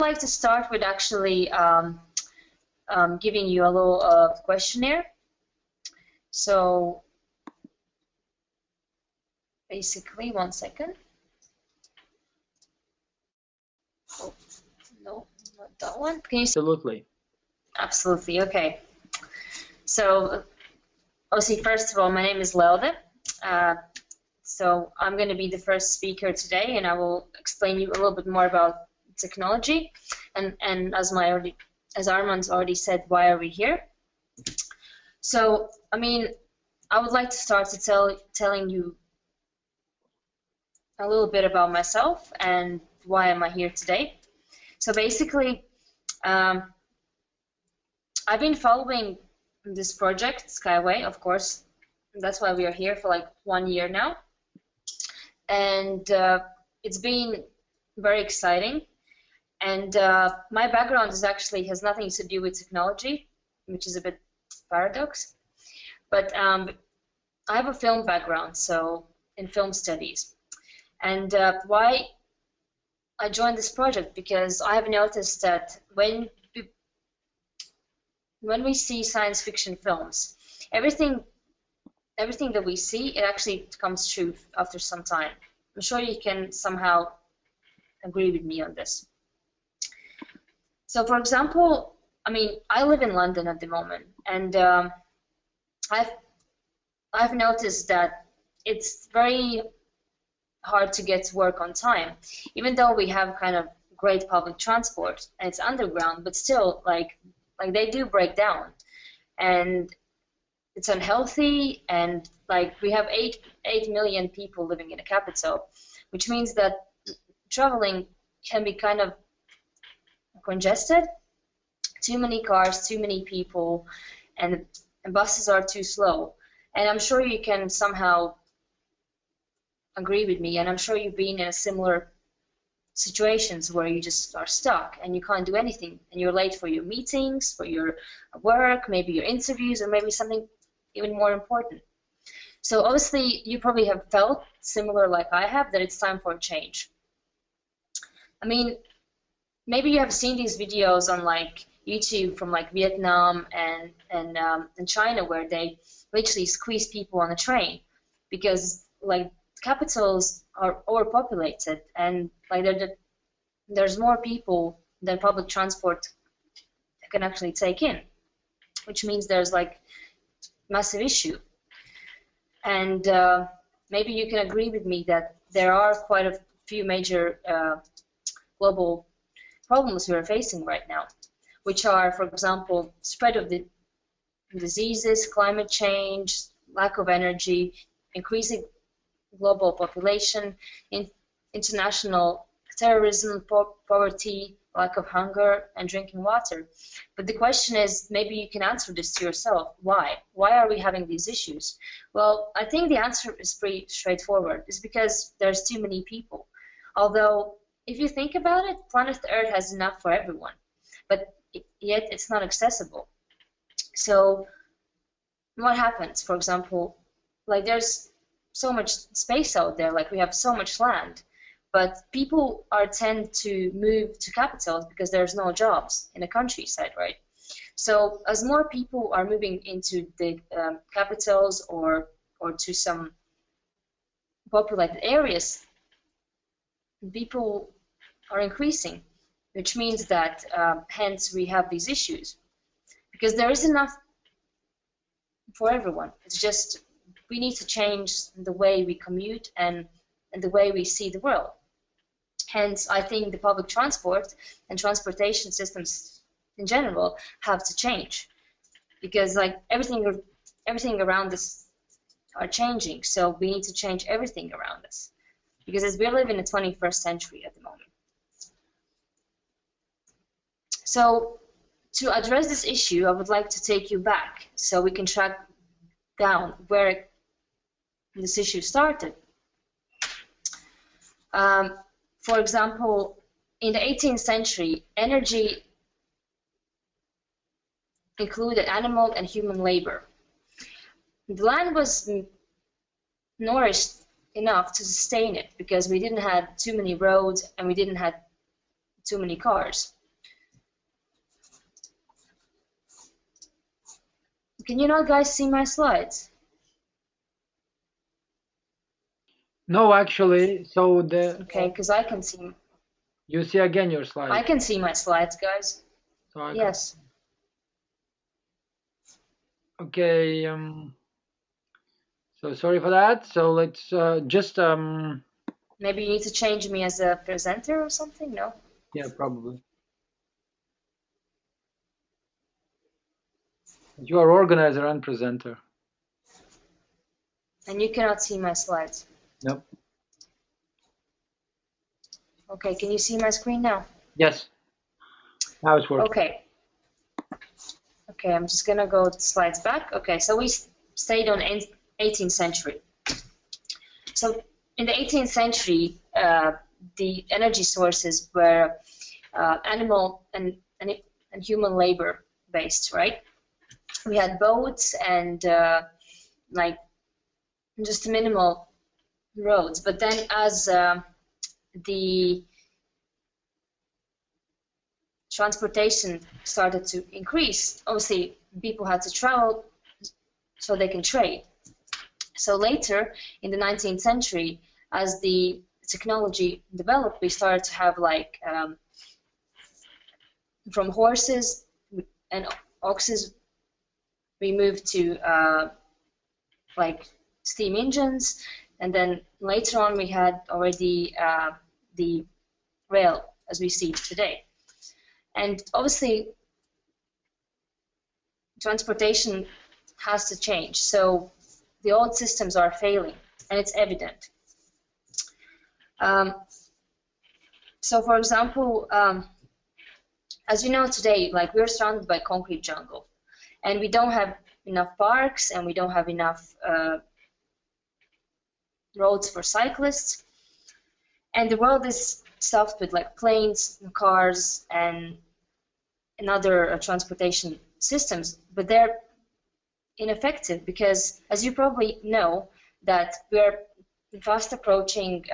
I'd like to start with actually giving you a little questionnaire. So basically, one second. Oh, no, not that one. Can you see? Absolutely. Absolutely. Okay. So, obviously, first of all, my name is Lelde. So I'm going to be the first speaker today, and I will explain you a little bit more about technology. And as Armand's already said, why are we here? So, I mean, I would like to start telling you a little bit about myself and why am I here today. So basically, I've been following this project, Skyway, of course. That's why we are here for like 1 year now. And it's been very exciting. And my background has nothing to do with technology, which is a bit paradox. But I have a film background, so in film studies. And why I joined this project, because I have noticed that when we see science fiction films, everything that we see, it actually comes true after some time. I'm sure you can somehow agree with me on this. So, for example, I mean, I live in London at the moment, and I've noticed that it's very hard to get to work on time, even though we have kind of great public transport and it's underground, but still, like they do break down, and it's unhealthy. And like we have 8 million people living in a capital, which means that traveling can be kind of congested. Too many cars, too many people, and buses are too slow. And I'm sure you can somehow agree with me, and I'm sure you've been in a similar situations where you just are stuck and you can't do anything, and you're late for your meetings, for your work, maybe your interviews, or maybe something even more important. So obviously you probably have felt similar like I have, that it's time for a change. I mean, maybe you have seen these videos on like YouTube from like Vietnam and China, where they literally squeeze people on a train because like capitals are overpopulated, and like there's more people than public transport can actually take in, which means there's like massive issue. And maybe you can agree with me that there are quite a few major global problems we are facing right now, which are, for example, spread of the diseases, climate change, lack of energy, increasing global population, international terrorism, poverty, lack of hunger, and drinking water. But the question is, maybe you can answer this to yourself. Why? Why are we having these issues? Well, I think the answer is pretty straightforward. It's because there's too many people. Although, if you think about it, planet Earth has enough for everyone, but yet it's not accessible. So what happens? For example, like there's so much space out there, like we have so much land, but people tend to move to capitals because there's no jobs in the countryside, right? So as more people are moving into the capitals or to some populated areas, people are increasing, which means that hence we have these issues, because there is enough for everyone. It's just we need to change the way we commute and the way we see the world. Hence, I think the public transport and transportation systems in general have to change, because like everything around us are changing. So we need to change everything around us, because as we live in the 21st century at the moment. So to address this issue, I would like to take you back so we can track down where this issue started. For example, in the 18th century, energy included animal and human labor. The land was nourished enough to sustain it because we didn't have too many roads and we didn't have too many cars. Can you not guys see my slides? No, actually, so Okay, because I can see. You see again your slides. I can see my slides, guys. So yes. Okay. So sorry for that. So let's just Maybe you need to change me as a presenter or something. No. Yeah, probably. You are organizer and presenter. And you cannot see my slides. Nope. Okay, can you see my screen now? Yes. Now it's working. Okay. Okay, I'm just gonna go the slides back. Okay, so we stayed on 18th century. So in the 18th century, the energy sources were animal and human labor based, right? We had boats and like just minimal roads. But then as the transportation started to increase, obviously people had to travel so they can trade. So later in the 19th century, as the technology developed, we started to have like from horses and oxes, we moved to like steam engines, and then later on we had already the rail as we see today. And obviously transportation has to change, so the old systems are failing, and it's evident. So for example, as you know today, like we're surrounded by concrete jungle, and we don't have enough parks, and we don't have enough roads for cyclists, and the world is stuffed with like planes and cars and other transportation systems, but they're ineffective because, as you probably know, that we're fast approaching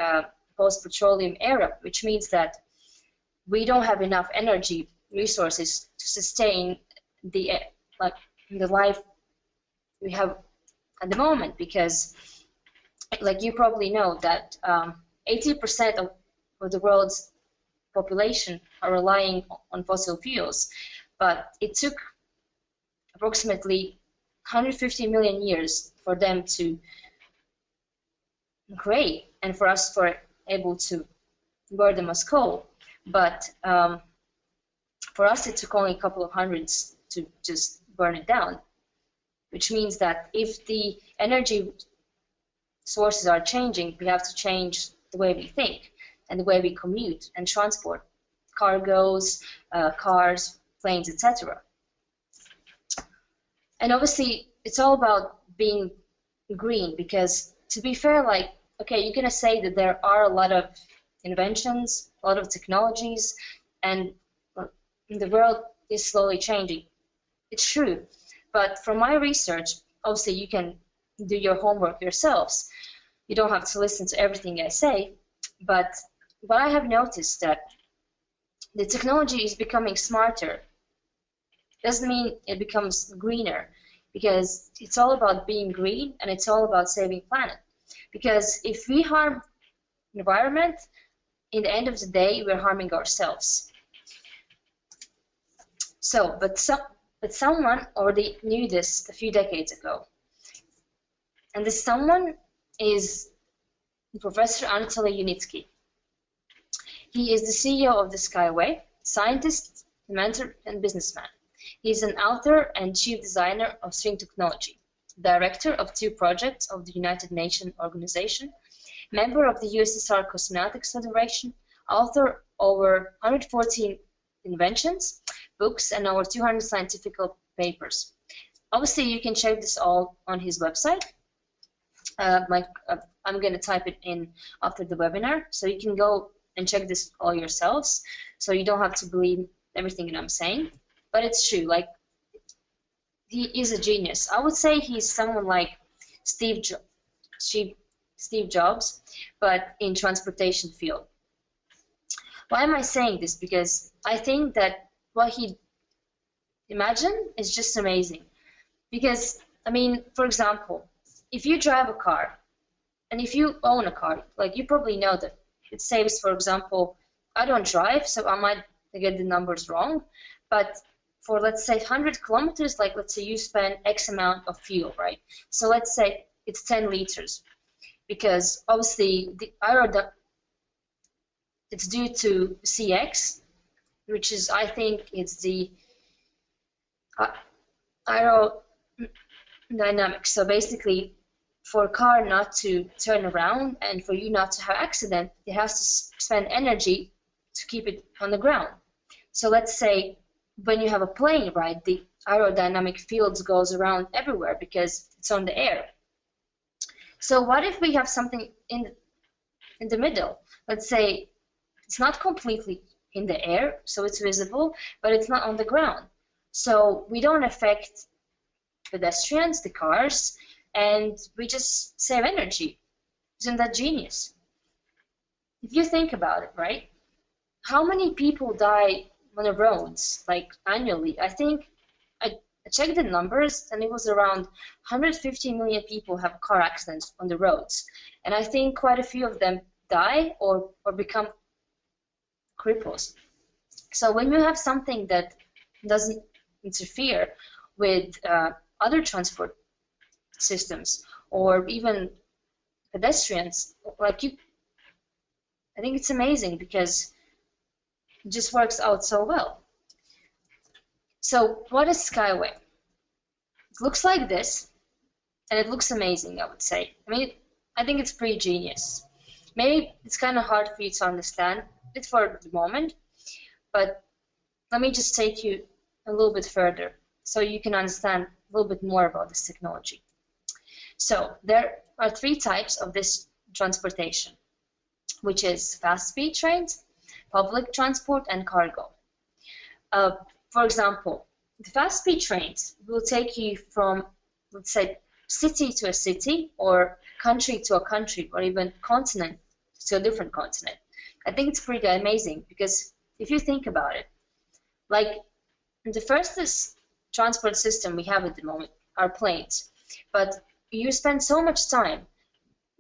post-petroleum era, which means that we don't have enough energy resources to sustain the life we have at the moment, because like you probably know that 80% of the world's population are relying on fossil fuels, but it took approximately 150 million years for them to create and for us to able to burn them as coal. But for us it took only a couple of hundreds to just burn it down, which means that if the energy sources are changing, we have to change the way we think and the way we commute and transport cargoes, cars, planes, etc. And obviously it's all about being green, because to be fair, like, okay, you're gonna say that there are a lot of inventions, a lot of technologies, and the world is slowly changing. It's true, but from my research, obviously you can do your homework yourselves. You don't have to listen to everything I say, but what I have noticed that the technology is becoming smarter. Doesn't mean it becomes greener, because it's all about being green and it's all about saving planet. Because if we harm the environment, in the end of the day, we're harming ourselves. So, but someone already knew this a few decades ago. And this someone is Professor Anatoly Unitsky. He is the CEO of the Skyway, scientist, mentor, and businessman. He is an author and chief designer of string technology, director of 2 projects of the United Nations Organization, member of the USSR Cosmonautic Federation, author over 114 inventions, books, and over 200 scientific papers. Obviously, you can check this all on his website. I'm going to type it in after the webinar, so you can go and check this all yourselves, so you don't have to believe everything that I'm saying. But it's true, like, he is a genius. I would say he's someone like Steve Jobs, but in transportation field. Why am I saying this? Because I think that what he imagined is just amazing. Because, I mean, for example, if you drive a car, and if you own a car, like you probably know that it saves, for example, I don't drive, so I might get the numbers wrong, but for, let's say, 100 kilometers, like let's say you spend X amount of fuel, right? So let's say it's 10 liters, because obviously it's due to CX, which is, I think, it's the aerodynamics. So basically, for a car not to turn around and for you not to have accident, it has to spend energy to keep it on the ground. So let's say when you have a plane, right, the aerodynamic fields goes around everywhere because it's on the air. So what if we have something in the middle? Let's say it's not completely in the air, so it's visible, but it's not on the ground. So we don't affect pedestrians, the cars, and we just save energy. Isn't that genius? If you think about it, right? How many people die on the roads, like annually? I think I checked the numbers, and it was around 150 million people have car accidents on the roads. And I think quite a few of them die or become cripples. So when you have something that doesn't interfere with other transport systems or even pedestrians, like I think it's amazing because it just works out so well. So what is Skyway? It looks like this, and it looks amazing, I would say. I mean, I think it's pretty genius. Maybe it's kind of hard for you to understand it for the moment, but let me just take you a little bit further so you can understand a little bit more about this technology. So there are three types of this transportation, which is fast-speed trains, public transport, and cargo. For example, the fast-speed trains will take you from, let's say, city to a city, or country to a country, or even continent to a different continent. I think it's pretty amazing because if you think about it, like the fastest transport system we have at the moment are planes, but you spend so much time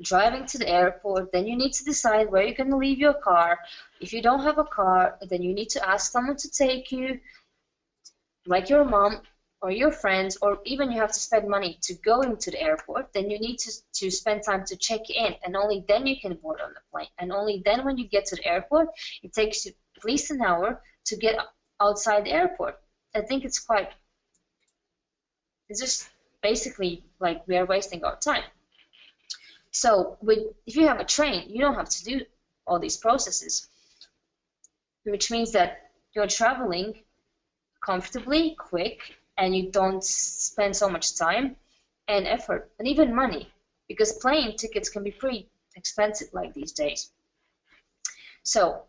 driving to the airport, then you need to decide where you're going to leave your car. If you don't have a car, then you need to ask someone to take you, like your mom or your friends, or even you have to spend money to go into the airport. Then you need to spend time to check in, and only then you can board on the plane. And only then when you get to the airport, it takes you at least an hour to get outside the airport. I think it's just basically like we are wasting our time. So if you have a train, you don't have to do all these processes, which means that you're traveling comfortably, quick, and you don't spend so much time and effort and even money, because plane tickets can be pretty expensive like these days. So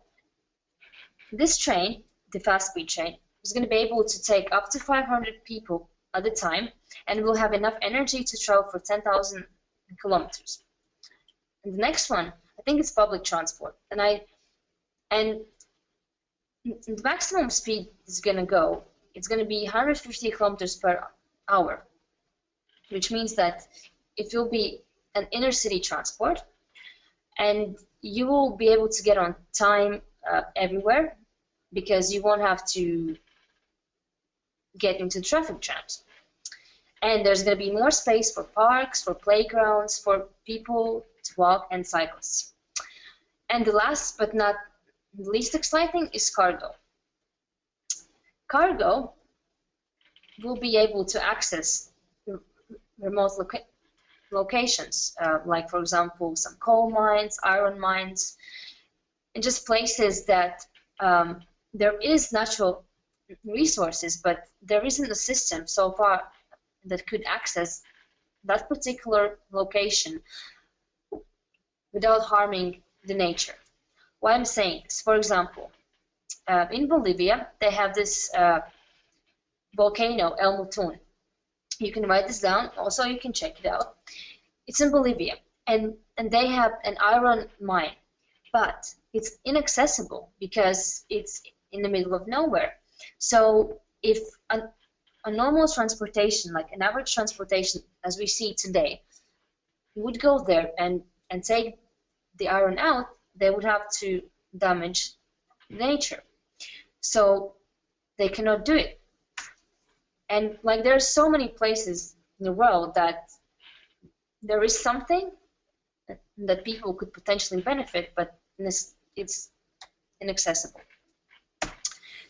this train, the fast-speed train, is going to be able to take up to 500 people at a time, and will have enough energy to travel for 10,000 kilometers. And the next one, I think it's public transport, and the maximum speed is going to go, it's going to be 150 kilometers per hour, which means that it will be an inner city transport, and you will be able to get on time everywhere, because you won't have to get into traffic jams. And there's going to be more space for parks, for playgrounds, for people to walk, and cyclists. And the last but not least exciting is cargo. Cargo will be able to access remote locations, like, for example, some coal mines, iron mines, and just places that there is natural resources, but there isn't a system so far that could access that particular location without harming the nature. Why I'm saying this, for example, in Bolivia, they have this volcano, El Mutun. You can write this down, also you can check it out. It's in Bolivia, and they have an iron mine, but it's inaccessible because it's in the middle of nowhere. So if a normal transportation, like an average transportation as we see today, would go there and take the iron out, they would have to damage nature. So they cannot do it. And like there are so many places in the world that there is something that people could potentially benefit, but it's inaccessible.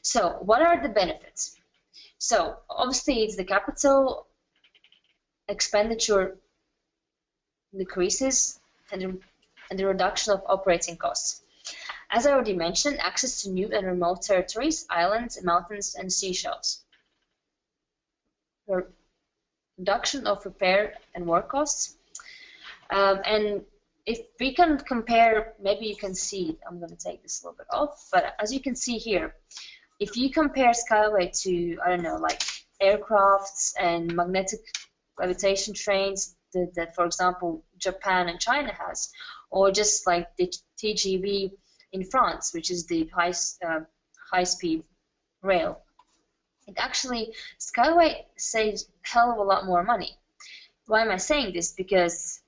So what are the benefits? So obviously it's the capital expenditure decreases and the reduction of operating costs. As I already mentioned, access to new and remote territories, islands, mountains, and seashells. Reduction of repair and work costs. And if we can compare, maybe you can see, I'm going to take this a little bit off, but as you can see here, if you compare Skyway to, I don't know, like aircrafts and magnetic levitation trains that, for example, Japan and China has, or just like the TGV in France, which is the high-speed rail, it actually, Skyway saves a hell of a lot more money. Why am I saying this? Because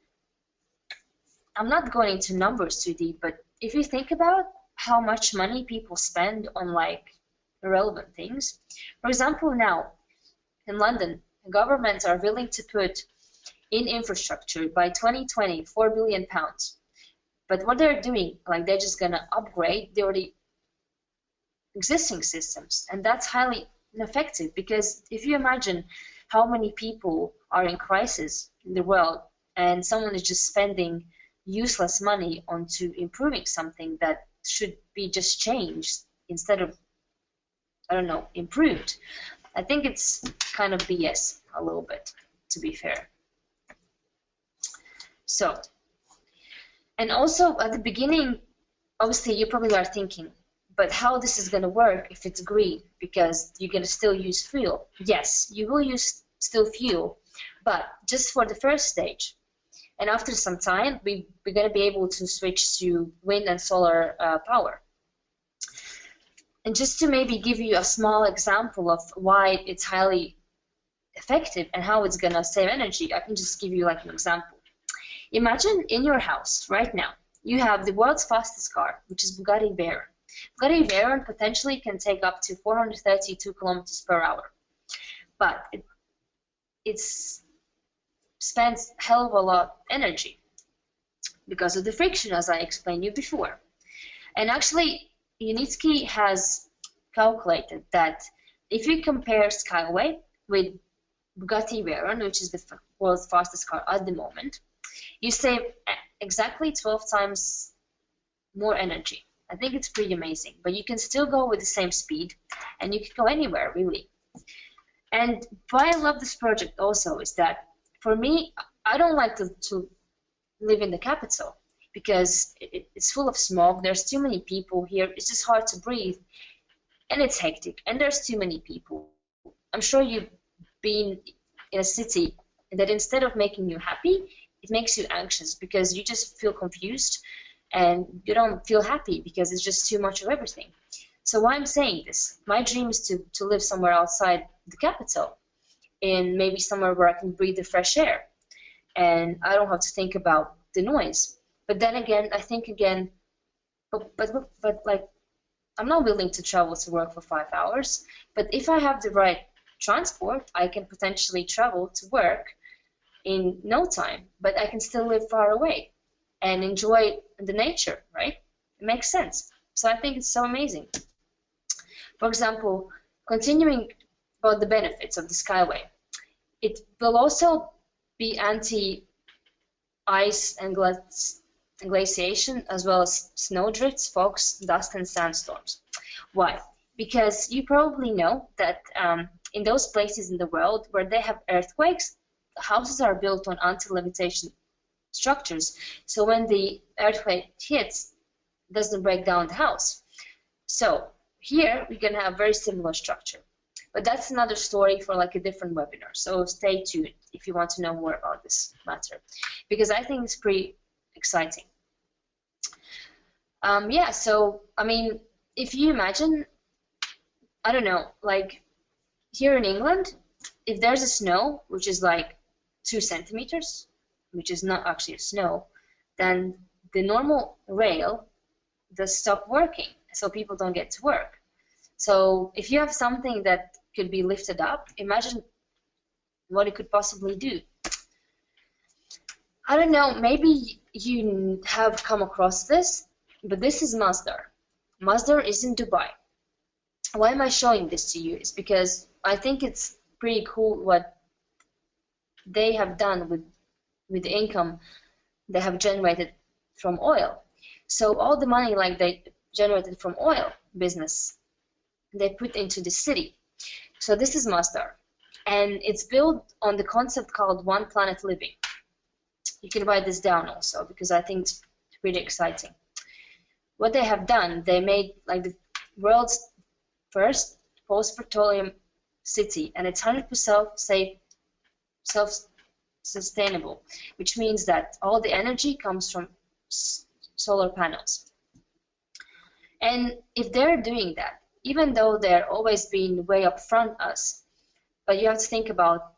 I'm not going into numbers too deep, but if you think about how much money people spend on like irrelevant things, for example, now in London, governments are willing to put in infrastructure by 2020 £4 billion. But what they're doing, like they're just gonna upgrade the already existing systems, and that's highly ineffective because if you imagine how many people are in crisis in the world and someone is just spending useless money onto improving something that should be just changed instead of, I don't know, improved, I think it's kind of BS a little bit, to be fair. So, and also at the beginning, obviously you probably are thinking, but how this is going to work if it's green, because you're going to still use fuel. Yes, you will use still fuel, but just for the first stage. And after some time, we're going to be able to switch to wind and solar power. And just to maybe give you a small example of why it's highly effective and how it's going to save energy, I can just give you like an example. Imagine in your house right now, you have the world's fastest car, which is Bugatti Veyron. Bugatti Veyron potentially can take up to 432 kilometers per hour, but it spends a hell of a lot of energy because of the friction, as I explained you before. And actually, Unitsky has calculated that if you compare Skyway with Bugatti Veyron, which is the world's fastest car at the moment, you save exactly 12 times more energy. I think it's pretty amazing, but you can still go with the same speed and you can go anywhere really. And why I love this project also is that for me, I don't like to live in the capital because it's full of smoke. There's too many people here. It's just hard to breathe and it's hectic and there's too many people. I'm sure you've been in a city that instead of making you happy, it makes you anxious because you just feel confused and you don't feel happy because it's just too much of everything. So why I'm saying this, my dream is to live somewhere outside the capital, in maybe somewhere where I can breathe the fresh air and I don't have to think about the noise. But then again, I think again, but like, I'm not willing to travel to work for 5 hours, but if I have the right transport, I can potentially travel to work in no time, but I can still live far away and enjoy the nature, right? It makes sense. So I think it's so amazing. For example, continuing about the benefits of the Skyway, it will also be anti-ice and glaciation, as well as snowdrifts, fogs, dust, and sandstorms. Why? Because you probably know that in those places in the world where they have earthquakes, houses are built on anti-levitation structures, so when the earthquake hits, it doesn't break down the house. So here we can have very similar structure, but that's another story for like a different webinar, so stay tuned if you want to know more about this matter, because I think it's pretty exciting. Yeah, so I mean, if you imagine, I don't know, like here in England, if there's a snow, which is like 2 centimeters, which is not actually snow, then the normal rail does stop working, so people don't get to work. So if you have something that could be lifted up, imagine what it could possibly do. I don't know, maybe you have come across this, but this is Masdar. Masdar is in Dubai. Why am I showing this to you? It's because I think it's pretty cool what they have done with the income they have generated from oil. So all the money like they generated from oil business, they put into the city. So this is Masdar, and it's built on the concept called One Planet Living. You can write this down also because I think it's pretty exciting. What they have done, they made like the world's first post-petroleum city, and it's 100% safe, self-sustainable, which means that all the energy comes from solar panels. And if they're doing that, even though they're always being way up front us, but you have to think about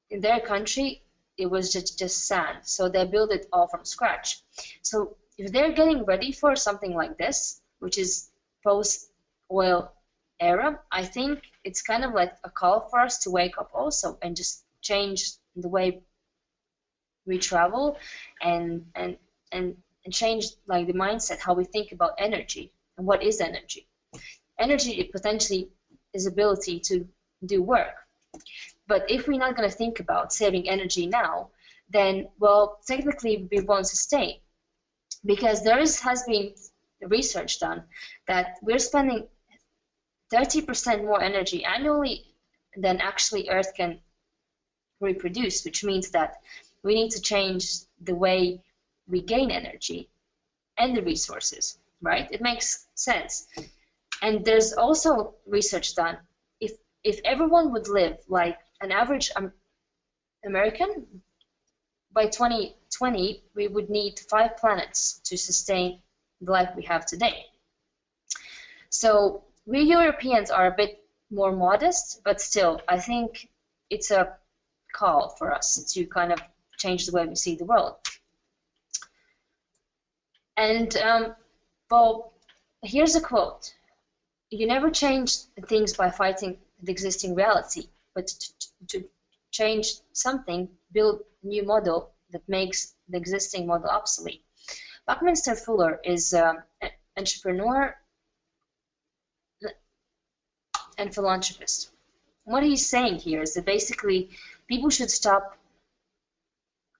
in their country, it was just sand, so they built it all from scratch. So if they're getting ready for something like this, which is post-oil era, I think it's kind of like a call for us to wake up also and just change the way we travel and change like the mindset, how we think about energy and what is energy. Energy potentially is ability to do work. But if we're not going to think about saving energy now, then, well, technically we won't sustain. Because has been research done that we're spending 30% more energy annually than actually Earth can reproduce, which means that we need to change the way we gain energy and the resources, right? It makes sense. And there's also research done. If everyone would live like an average American, by 2020, we would need 5 planets to sustain the life we have today. So we Europeans are a bit more modest, but still, I think it's a call for us to kind of change the way we see the world. And, well, here's a quote. You never change things by fighting the existing reality, but to change something, build a new model that makes the existing model obsolete. Buckminster Fuller is an entrepreneur and philanthropist. What he's saying here is that basically people should stop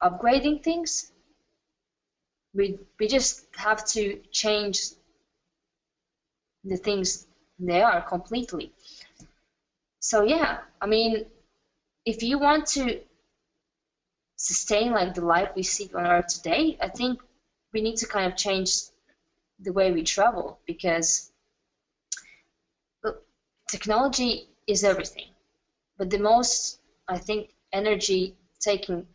upgrading things. We just have to change the things they are completely. So yeah, I mean, if you want to sustain like the life we see on Earth today, I think we need to kind of change the way we travel, because look, technology is everything, but the most, I think, energy taking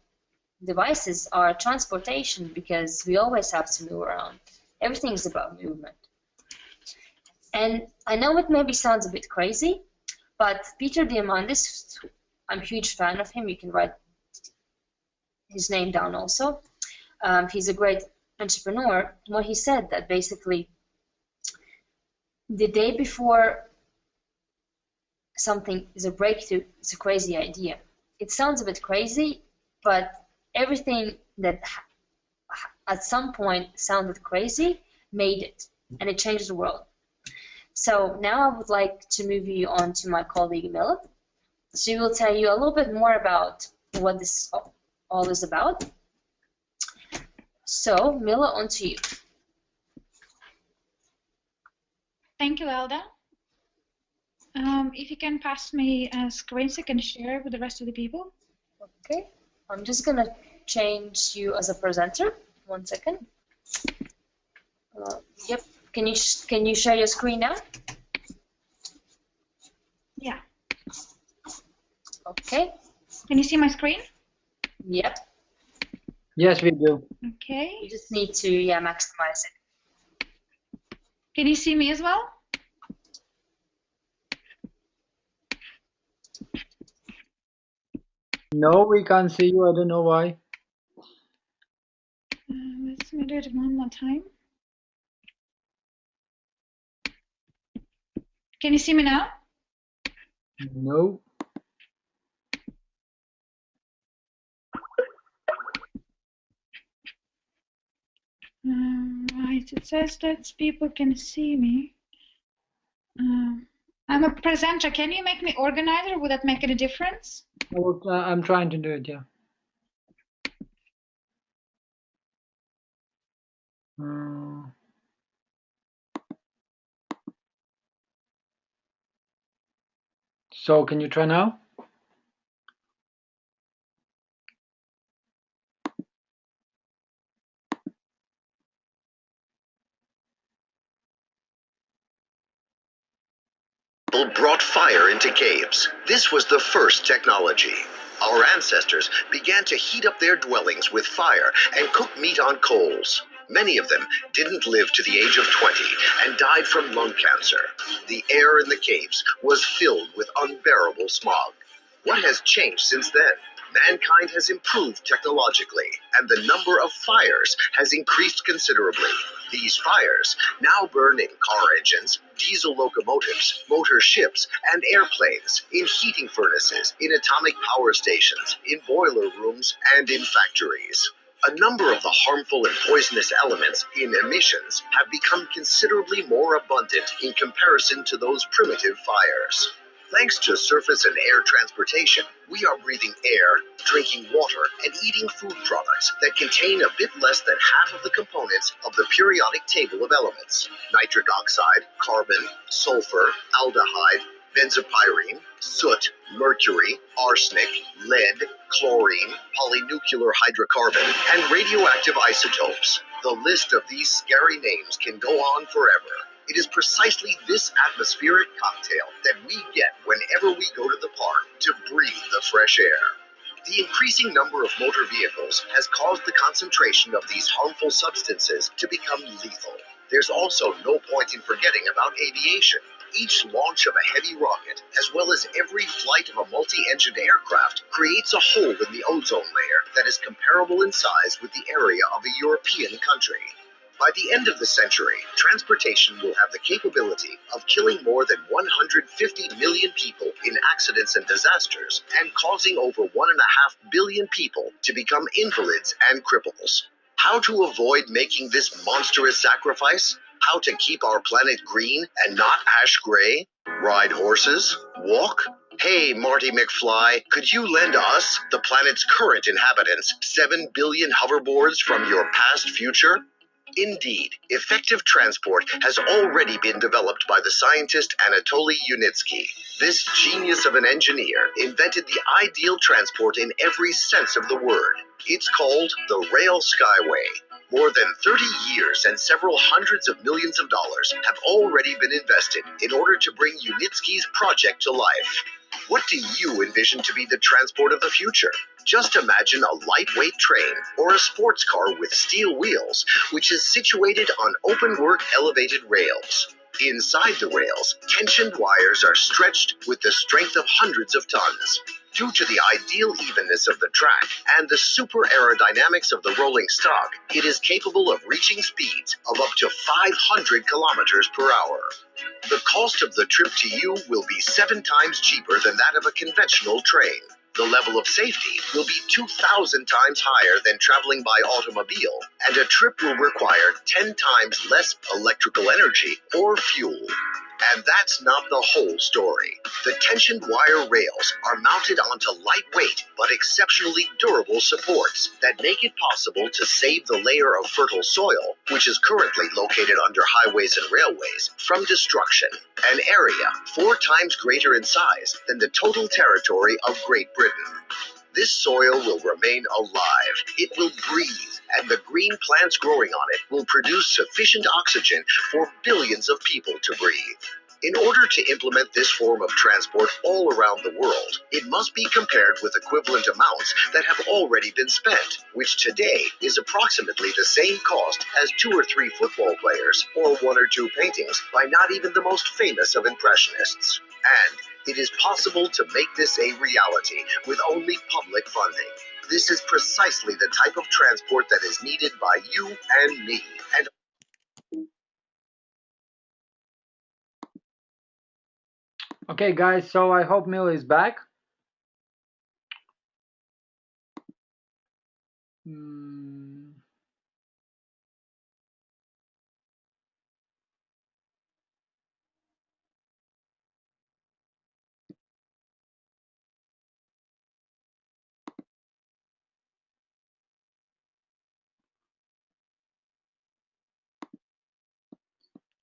devices are transportation, because we always have to move around. Everything is about movement. And I know it maybe sounds a bit crazy, but Peter Diamandis, I'm a huge fan of him. You can write his name down also. He's a great entrepreneur. Well, he said that basically the day before something is a breakthrough, it's a crazy idea. It sounds a bit crazy, but everything that at some point sounded crazy made it, and it changed the world. So now I would like to move you on to my colleague Mila. She will tell you a little bit more about what this all is about. So Mila, on to you. Thank you, Elda. If you can pass me a screen so I can share with the rest of the people. Okay, I'm just gonna change you as a presenter. 1 second. Yep. Can you share your screen now? Yeah. Okay. Can you see my screen? Yep. Yes, we do. Okay. You just need to maximize it. Can you see me as well? No, we can't see you. I don't know why. Let's do it one more time. Can you see me now? No. Right, it says that people can see me. I'm a presenter. Can you make me organizer? Would that make any difference? I'm trying to do it, yeah. So can you try now? Brought fire into caves. This was the first technology. Our ancestors began to heat up their dwellings with fire and cook meat on coals. Many of them didn't live to the age of 20 and died from lung cancer. The air in the caves was filled with unbearable smog. What has changed since then? Mankind has improved technologically, and the number of fires has increased considerably. These fires now burn in car engines, diesel locomotives, motor ships, and airplanes, in heating furnaces, in atomic power stations, in boiler rooms, and in factories. A number of the harmful and poisonous elements in emissions have become considerably more abundant in comparison to those primitive fires. Thanks to surface and air transportation, we are breathing air, drinking water, and eating food products that contain a bit less than half of the components of the periodic table of elements: nitric oxide, carbon, sulfur, aldehyde, benzopyrene, soot, mercury, arsenic, lead, chlorine, polynuclear hydrocarbon, and radioactive isotopes. The list of these scary names can go on forever. It is precisely this atmospheric cocktail that we get whenever we go to the park to breathe the fresh air. The increasing number of motor vehicles has caused the concentration of these harmful substances to become lethal. There's also no point in forgetting about aviation. Each launch of a heavy rocket, as well as every flight of a multi-engined aircraft, creates a hole in the ozone layer that is comparable in size with the area of a European country. By the end of the century, transportation will have the capability of killing more than 150 million people in accidents and disasters, and causing over 1.5 billion people to become invalids and cripples. How to avoid making this monstrous sacrifice? How to keep our planet green and not ash gray? Ride horses? Walk? Hey, Marty McFly, could you lend us, the planet's current inhabitants, 7 billion hoverboards from your past future? Indeed, effective transport has already been developed by the scientist Anatoly Unitsky. This genius of an engineer invented the ideal transport in every sense of the word. It's called the Rail Skyway. More than 30 years and several hundreds of millions of dollars have already been invested in order to bring Unitsky's project to life. What do you envision to be the transport of the future? Just imagine a lightweight train or a sports car with steel wheels, which is situated on open-work elevated rails. Inside the rails, tensioned wires are stretched with the strength of hundreds of tons. Due to the ideal evenness of the track and the super aerodynamics of the rolling stock, it is capable of reaching speeds of up to 500 kilometers per hour. The cost of the trip to you will be 7 times cheaper than that of a conventional train. The level of safety will be 2,000 times higher than traveling by automobile, and a trip will require 10 times less electrical energy or fuel. And that's not the whole story. The tensioned wire rails are mounted onto lightweight but exceptionally durable supports that make it possible to save the layer of fertile soil, which is currently located under highways and railways, from destruction, an area 4 times greater in size than the total territory of Great Britain. This soil will remain alive. It will breathe, and the green plants growing on it will produce sufficient oxygen for billions of people to breathe. In order to implement this form of transport all around the world, it must be compared with equivalent amounts that have already been spent, which today is approximately the same cost as 2 or 3 football players or 1 or 2 paintings by not even the most famous of impressionists. And it is possible to make this a reality with only public funding. This is precisely the type of transport that is needed by you and me. And Okay, guys, so I hope Mila is back.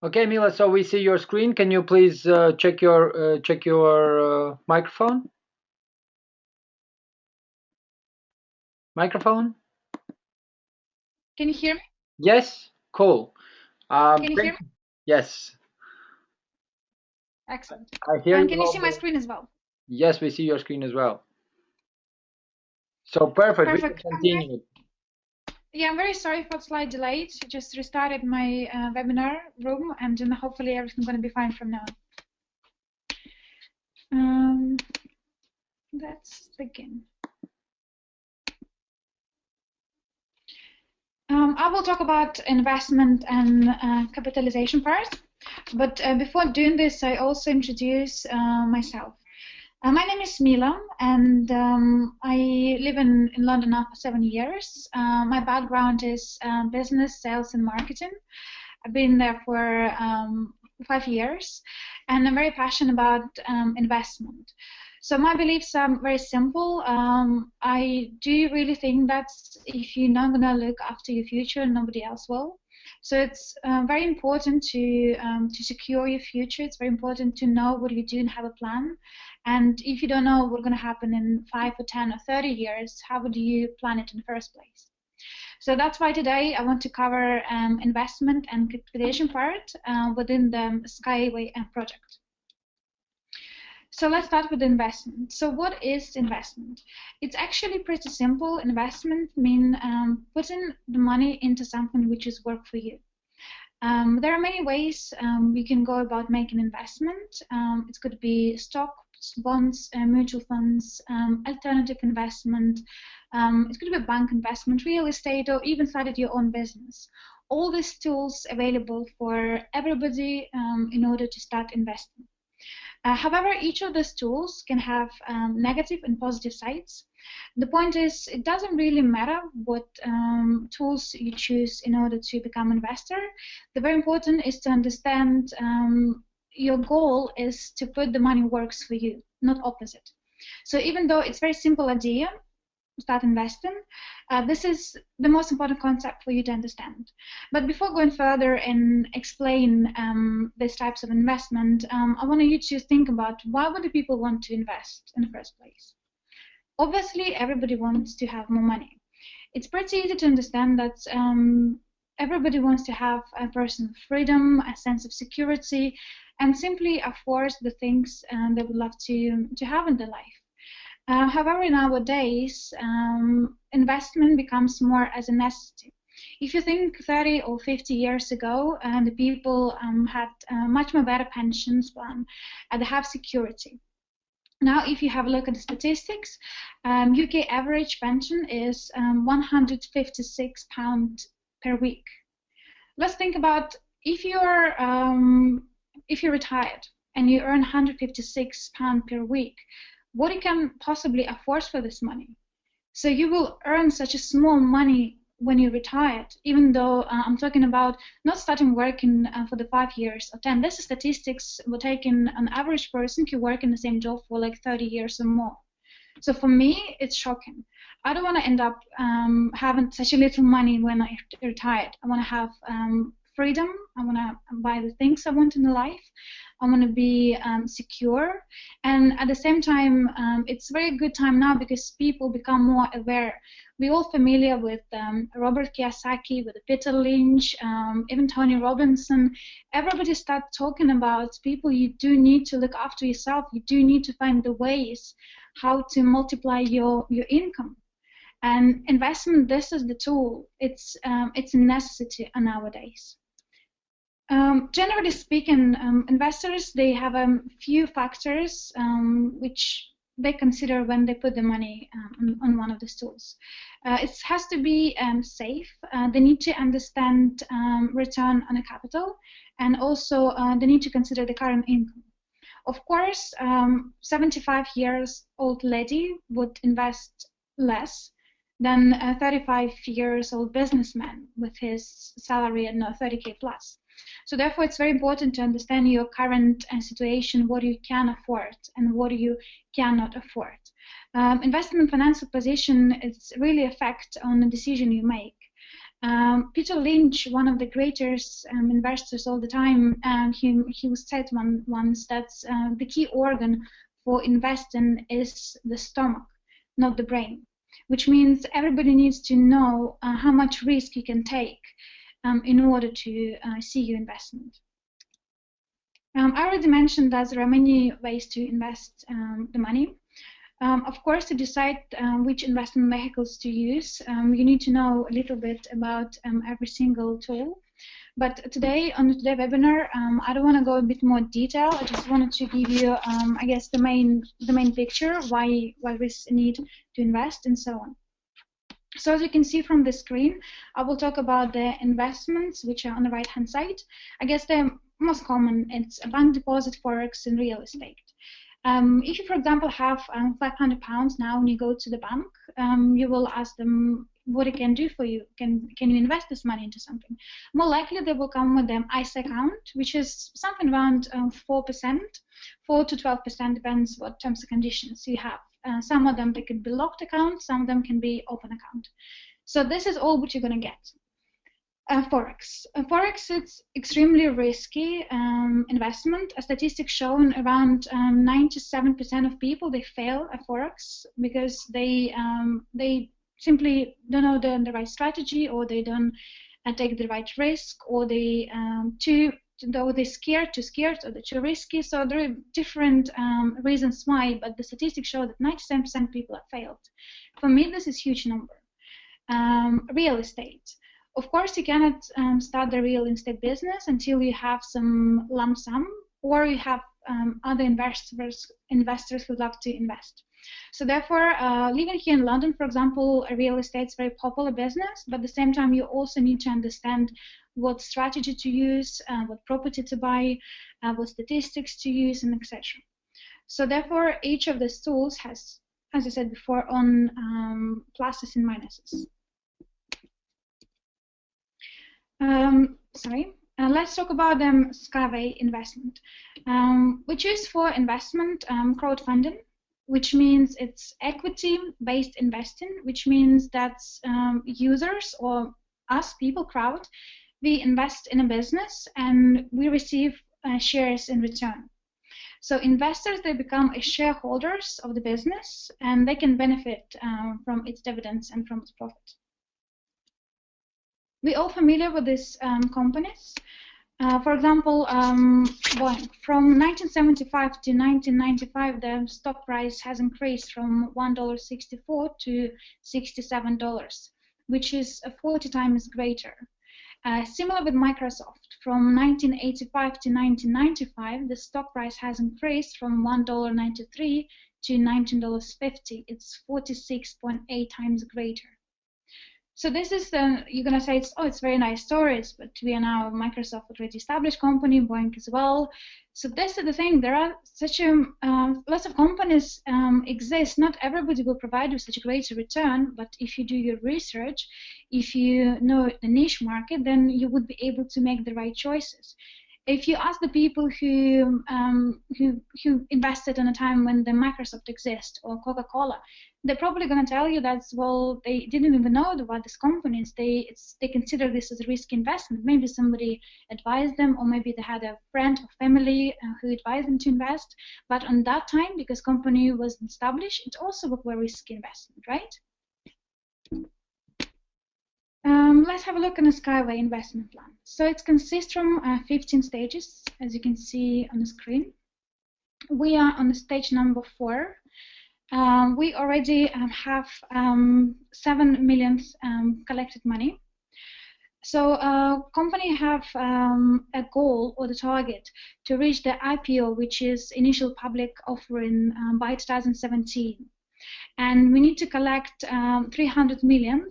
Okay, Mila, so we see your screen. Can you please check your microphone? Microphone? Can you hear me? Yes? Cool. Can you hear me? Yes. Excellent. I hear And you. can you see my screen as well? Yes, we see your screen as well. So perfect. We Perfect. can continue. Yeah, I'm very sorry for the slight delay. Just restarted my webinar room, and then hopefully everything's going to be fine from now on. Let's begin. I will talk about investment and capitalization part, but before doing this, I also introduce myself. My name is Mila, and I live in London now for 7 years. My background is business, sales, and marketing. I've been there for 5 years, and I'm very passionate about investment. So my beliefs are very simple. I do really think that if you're not going to look after your future, nobody else will. So it's very important to secure your future. It's very important to know what you do and have a plan. And if you don't know what's going to happen in 5 or 10 or 30 years, how would you plan it in the first place? So that's why today I want to cover investment and capitalization part within the Skyway project. So let's start with investment. So what is investment? It's actually pretty simple. Investment means putting the money into something which is work for you. There are many ways we can go about making investment. It could be stocks, bonds, mutual funds, alternative investment. It could be bank investment, real estate, or even started your own business. All these tools available for everybody in order to start investing. However, each of these tools can have negative and positive sides. The point is, it doesn't really matter what tools you choose in order to become an investor. The very important is to understand your goal is to put the money works for you, not opposite. So even though it's a very simple idea, start investing, this is the most important concept for you to understand. But before going further and explain these types of investment, I want you to think about why would the people want to invest in the first place? Obviously, everybody wants to have more money. It's pretty easy to understand that everybody wants to have a personal freedom, a sense of security, and simply afford the things they would love to have in their life. However, nowadays, investment becomes more as a necessity. If you think 30 or 50 years ago, the people had much more better pensions plan, they have security. Now, if you have a look at the statistics, UK average pension is £156 per week. Let's think about if you're retired and you earn £156 per week, what you can possibly afford for this money. So you will earn such a small money when you're retired, even though I'm talking about not starting working for the 5 years or 10. This is statistics we're taking an average person who work in the same job for like 30 years or more. So for me, it's shocking. I don't want to end up having such a little money when I retired. I want to have freedom. I want to buy the things I want in life. I want to be secure. And at the same time, it's a very good time now because people become more aware. We're all familiar with Robert Kiyosaki, with Peter Lynch, even Tony Robinson. Everybody starts talking about people. You do need to look after yourself. You do need to find the ways how to multiply your income. And investment, this is the tool. It's a necessity nowadays. Generally speaking, investors, they have a few factors which they consider when they put the money on one of the tools. It has to be safe. They need to understand return on a capital, and also they need to consider the current income. Of course, 75 years old lady would invest less than a 35 years old businessman with his salary at 30K plus. So therefore, it's very important to understand your current situation, what you can afford and what you cannot afford. Investment financial position is really effect on the decision you make. Peter Lynch, one of the greatest investors all the time, he said once that the key organ for investing is the stomach, not the brain, which means everybody needs to know how much risk you can take in order to see your investment. I already mentioned that there are many ways to invest the money. Of course, to decide which investment vehicles to use, you need to know a little bit about every single tool. But today, on today's webinar, I don't want to go a bit more detail. I just wanted to give you, I guess, the main picture, why we need to invest and so on. So as you can see from the screen, I will talk about the investments which are on the right-hand side. I guess the most common, it's a bank deposit, forex, and real estate. If you, for example, have £500 now and you go to the bank, you will ask them what it can do for you. Can you invest this money into something? More likely, they will come with an ISA account, which is something around 4%, 4 to 12%, depends what terms and conditions you have. Some of them, they could be locked accounts, some of them can be open account. So this is all what you're going to get. Forex. Forex is extremely risky investment. A statistic shown around 97% of people, they fail at Forex because they simply don't know the right strategy, or they don't take the right risk, or they they're scared, or they're too risky. So there are different reasons why, but the statistics show that 97% of people have failed. For me, this is a huge number. Real estate. Of course, you cannot start the real estate business until you have some lump sum, or you have other investors who love to invest. So therefore, living here in London, for example, real estate is a very popular business, but at the same time, you also need to understand what strategy to use, what property to buy, what statistics to use, and etc. So therefore, each of these tools has, as I said before, on pluses and minuses. Let's talk about Skyway investment. We choose for investment crowdfunding, which means it's equity-based investing, which means that users, or us, people, crowd, we invest in a business and we receive shares in return. So investors, they become shareholders of the business and they can benefit from its dividends and from its profit. We're all familiar with these companies. For example, Boeing. From 1975 to 1995, the stock price has increased from $1.64 to $67, which is 40 times greater. Similar with Microsoft. From 1985 to 1995, the stock price has increased from $1.93 to $19.50. It's 46.8 times greater. So this is you're gonna say it's very nice stories, but we are now Microsoft already established company, Boeing as well. So this is the thing. There are such lots of companies exist. Not everybody will provide you such a great return, but if you do your research, if you know the niche market, then you would be able to make the right choices. if you ask the people who invested in a time when the Microsoft exists or Coca-Cola, they're probably going to tell you that, well, they didn't even know about these companies. They consider this as a risky investment. Maybe somebody advised them, or maybe they had a friend or family who advised them to invest. But on that time, because company was established, it also was a risky investment, right? Let's have a look at the Skyway investment plan. So it consists from 15 stages, as you can see on the screen. We are on the stage number 4. We already have 7 million collected money. So company have a goal or the target to reach the IPO, which is initial public offering, by 2017. And we need to collect 300 million,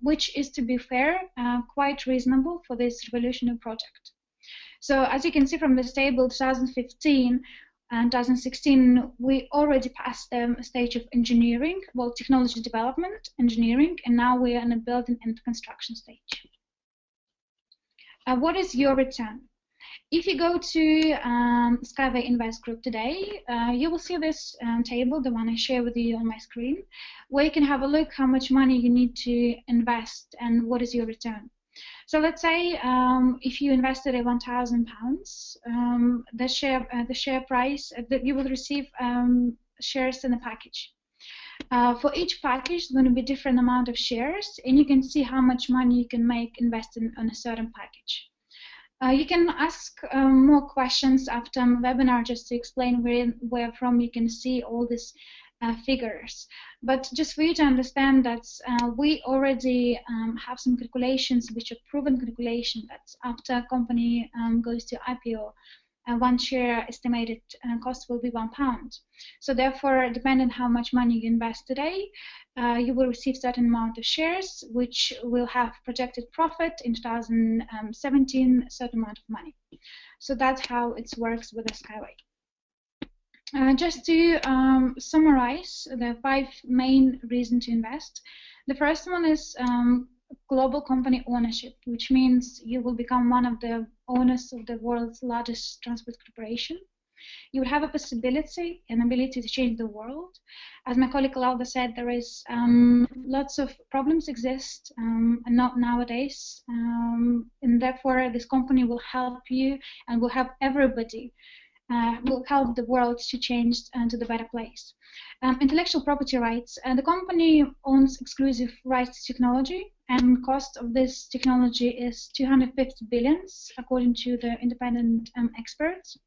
which is, to be fair, quite reasonable for this revolutionary project. So as you can see from this table, 2015 and 2016, we already passed the stage of engineering, well, technology development, engineering, and now we are in the building and construction stage. What is your return? If you go to Skyway Invest Group today, you will see this table, the one I share with you on my screen, where you can have a look how much money you need to invest and what is your return. So let's say if you invested £1,000, the share price that you will receive shares in a package. For each package, there's going to be a different amount of shares, and you can see how much money you can make investing on a certain package. You can ask more questions after the webinar just to explain where from you can see all these figures. But just for you to understand that we already have some calculations which are proven calculation that after a company goes to IPO, one share estimated cost will be £1. So therefore, depending on how much money you invest today, you will receive certain amount of shares, which will have projected profit in 2017, a certain amount of money. So that's how it works with the Skyway. Just to summarize the 5 main reasons to invest. The first one is global company ownership, which means you will become one of the owners of the world's largest transport corporation. You will have a possibility and ability to change the world. As my colleague Lauda said, there is lots of problems exist not nowadays, and therefore this company will help you and will help everybody. Will help the world to change to the better place. Intellectual property rights. The company owns exclusive rights to technology, and cost of this technology is 250 billion, according to the independent experts.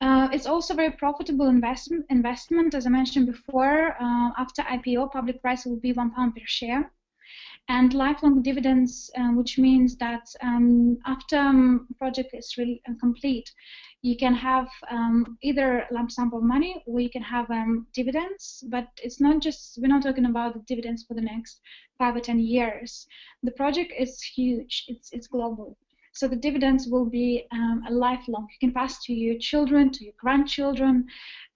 It's also a very profitable investment. As I mentioned before, after IPO, public price will be £1 per share. And lifelong dividends, which means that after project is really complete, you can have either lump sum of money or you can have dividends. But it's not just, we're not talking about the dividends for the next 5 or 10 years. The project is huge, it's global. So the dividends will be a lifelong. You can pass to your children, to your grandchildren,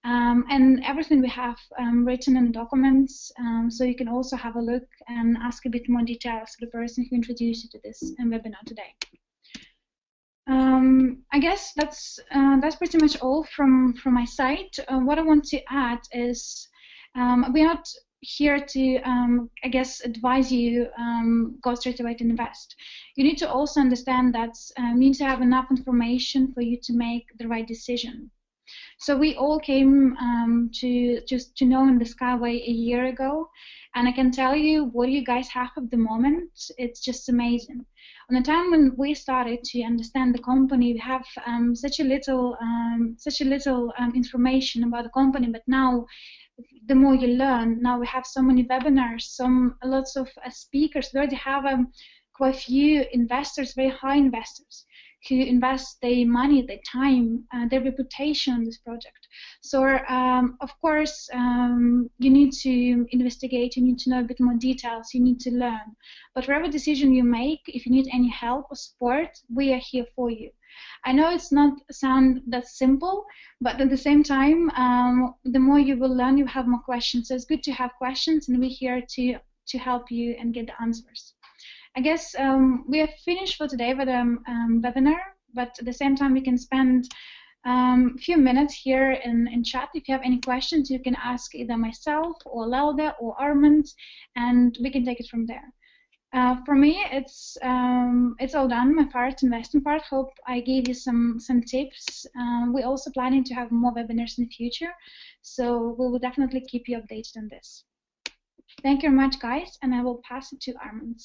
and everything we have written in the documents. So you can also have a look and ask a bit more details to the person who introduced you to this webinar today. I guess that's pretty much all from my side. What I want to add is we're not here to, I guess, advise you go straight away to invest. You need to also understand that you need to have enough information for you to make the right decision. So we all came to know in the Skyway a year ago, and I can tell you what you guys have at the moment. It's just amazing. On the time when we started to understand the company, we have such a little information about the company, but now the more you learn, now we have so many webinars, lots of speakers. We already have quite a few investors, very high investors, who invest their money, their time, their reputation on this project. So, of course, you need to investigate, you need to know a bit more details, you need to learn. But whatever decision you make, if you need any help or support, we are here for you. I know it's not sound that simple, but at the same time, the more you will learn, you have more questions. So it's good to have questions, and we're here to help you and get the answers. I guess we are finished for today with the webinar, but at the same time we can spend a few minutes here in chat. If you have any questions, you can ask either myself or Lauda or Armand, and we can take it from there. For me, it's all done. My part, investing part. Hope I gave you some tips. We're also planning to have more webinars in the future, so we will definitely keep you updated on this. Thank you very much, guys, and I will pass it to Armand.